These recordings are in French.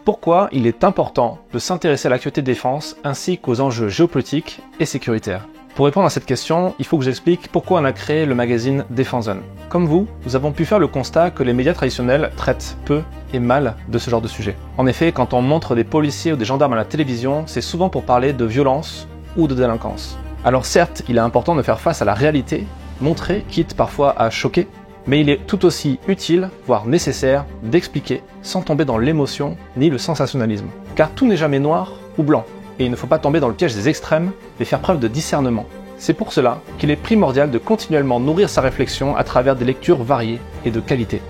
Pourquoi il est important de s'intéresser à l'actualité de défense ainsi qu'aux enjeux géopolitiques et sécuritaires? Pour répondre à cette question, il faut que j'explique pourquoi on a créé le magazine Defense Zone. Comme vous, nous avons pu faire le constat que les médias traditionnels traitent peu et mal de ce genre de sujet. En effet, quand on montre des policiers ou des gendarmes à la télévision, c'est souvent pour parler de violence ou de délinquance. Alors certes, il est important de faire face à la réalité, montrer, quitte parfois à choquer, mais il est tout aussi utile, voire nécessaire, d'expliquer sans tomber dans l'émotion ni le sensationnalisme. Car tout n'est jamais noir ou blanc, et il ne faut pas tomber dans le piège des extrêmes, mais faire preuve de discernement. C'est pour cela qu'il est primordial de continuellement nourrir sa réflexion à travers des lectures variées et de qualité.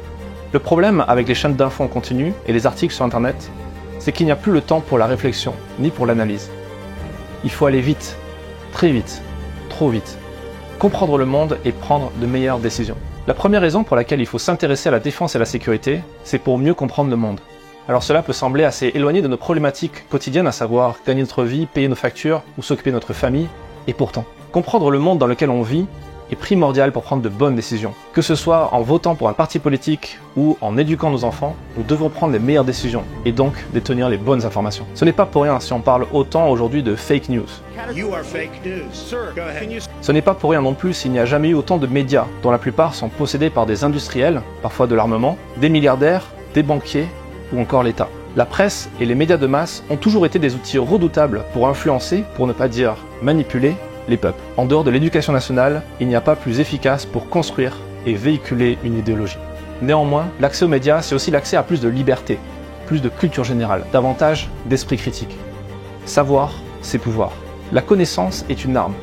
Le problème avec les chaînes d'infos en continu et les articles sur internet, c'est qu'il n'y a plus le temps pour la réflexion, ni pour l'analyse. Il faut aller vite, très vite, trop vite, comprendre le monde et prendre de meilleures décisions. La première raison pour laquelle il faut s'intéresser à la défense et à la sécurité, c'est pour mieux comprendre le monde. Alors cela peut sembler assez éloigné de nos problématiques quotidiennes, à savoir gagner notre vie, payer nos factures ou s'occuper de notre famille, et pourtant, comprendre le monde dans lequel on vit est primordial pour prendre de bonnes décisions. Que ce soit en votant pour un parti politique ou en éduquant nos enfants, nous devons prendre les meilleures décisions et donc détenir les bonnes informations. Ce n'est pas pour rien si on parle autant aujourd'hui de fake news. Ce n'est pas pour rien non plus s'il n'y a jamais eu autant de médias, dont la plupart sont possédés par des industriels, parfois de l'armement, des milliardaires, des banquiers ou encore l'État. La presse et les médias de masse ont toujours été des outils redoutables pour influencer, pour ne pas dire manipuler, les peuples. En dehors de l'éducation nationale, il n'y a pas plus efficace pour construire et véhiculer une idéologie. Néanmoins, l'accès aux médias, c'est aussi l'accès à plus de liberté, plus de culture générale, davantage d'esprit critique. Savoir, c'est pouvoir. La connaissance est une arme.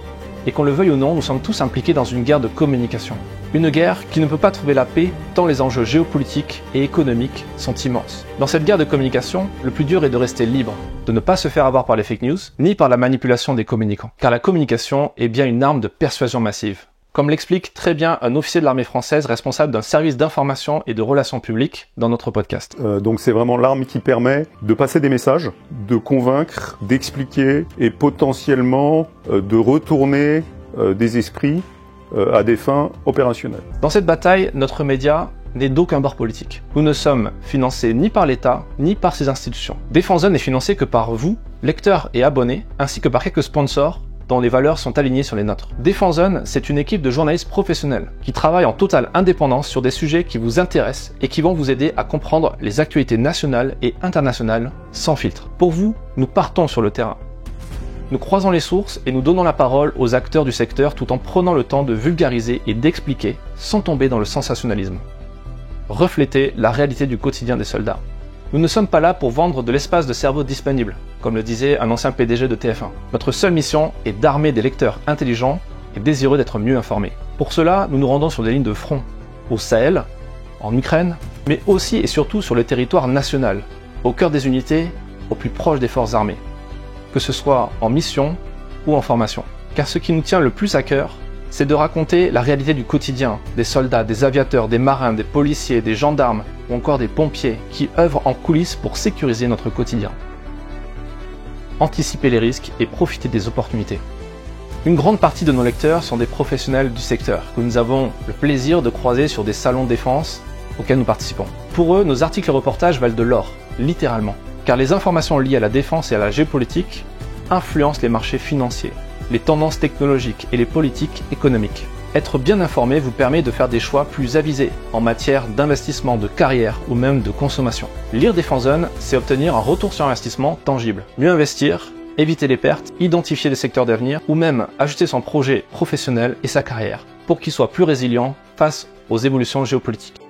Et qu'on le veuille ou non, nous sommes tous impliqués dans une guerre de communication. Une guerre qui ne peut pas trouver la paix tant les enjeux géopolitiques et économiques sont immenses. Dans cette guerre de communication, le plus dur est de rester libre, de ne pas se faire avoir par les fake news, ni par la manipulation des communicants. Car la communication est bien une arme de persuasion massive. Comme l'explique très bien un officier de l'armée française responsable d'un service d'information et de relations publiques dans notre podcast. Donc c'est vraiment l'arme qui permet de passer des messages, de convaincre, d'expliquer et potentiellement de retourner des esprits à des fins opérationnelles. Dans cette bataille, notre média n'est d'aucun bord politique. Nous ne sommes financés ni par l'État, ni par ses institutions. Defense Zone n'est financé que par vous, lecteurs et abonnés, ainsi que par quelques sponsors dont les valeurs sont alignées sur les nôtres. Defense Zone, c'est une équipe de journalistes professionnels qui travaillent en totale indépendance sur des sujets qui vous intéressent et qui vont vous aider à comprendre les actualités nationales et internationales sans filtre. Pour vous, nous partons sur le terrain. Nous croisons les sources et nous donnons la parole aux acteurs du secteur tout en prenant le temps de vulgariser et d'expliquer sans tomber dans le sensationnalisme. Refléter la réalité du quotidien des soldats. Nous ne sommes pas là pour vendre de l'espace de cerveau disponible, comme le disait un ancien PDG de TF1. Notre seule mission est d'armer des lecteurs intelligents et désireux d'être mieux informés. Pour cela, nous nous rendons sur des lignes de front, au Sahel, en Ukraine, mais aussi et surtout sur le territoire national, au cœur des unités, au plus proche des forces armées, que ce soit en mission ou en formation. Car ce qui nous tient le plus à cœur, c'est de raconter la réalité du quotidien des soldats, des aviateurs, des marins, des policiers, des gendarmes ou encore des pompiers qui œuvrent en coulisses pour sécuriser notre quotidien. Anticiper les risques et profiter des opportunités. Une grande partie de nos lecteurs sont des professionnels du secteur que nous avons le plaisir de croiser sur des salons de défense auxquels nous participons. Pour eux, nos articles et reportages valent de l'or, littéralement, car les informations liées à la défense et à la géopolitique influencent les marchés financiers, les tendances technologiques et les politiques économiques. Être bien informé vous permet de faire des choix plus avisés en matière d'investissement, de carrière ou même de consommation. Lire Defense Zone, c'est obtenir un retour sur investissement tangible. Mieux investir, éviter les pertes, identifier des secteurs d'avenir ou même ajuster son projet professionnel et sa carrière pour qu'il soit plus résilient face aux évolutions géopolitiques.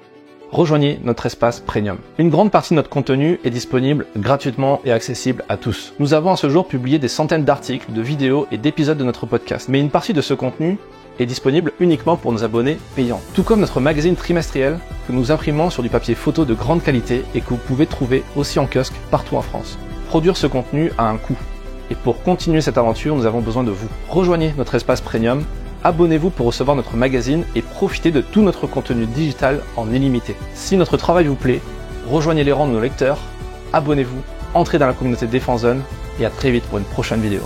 Rejoignez notre espace Premium. Une grande partie de notre contenu est disponible gratuitement et accessible à tous. Nous avons à ce jour publié des centaines d'articles, de vidéos et d'épisodes de notre podcast, mais une partie de ce contenu est disponible uniquement pour nos abonnés payants. Tout comme notre magazine trimestriel que nous imprimons sur du papier photo de grande qualité et que vous pouvez trouver aussi en kiosque partout en France. Produire ce contenu a un coût. Et pour continuer cette aventure, nous avons besoin de vous. Rejoignez notre espace Premium, abonnez-vous pour recevoir notre magazine et profitez de tout notre contenu digital en illimité. Si notre travail vous plaît, rejoignez les rangs de nos lecteurs, abonnez-vous, entrez dans la communauté Defense Zone et à très vite pour une prochaine vidéo.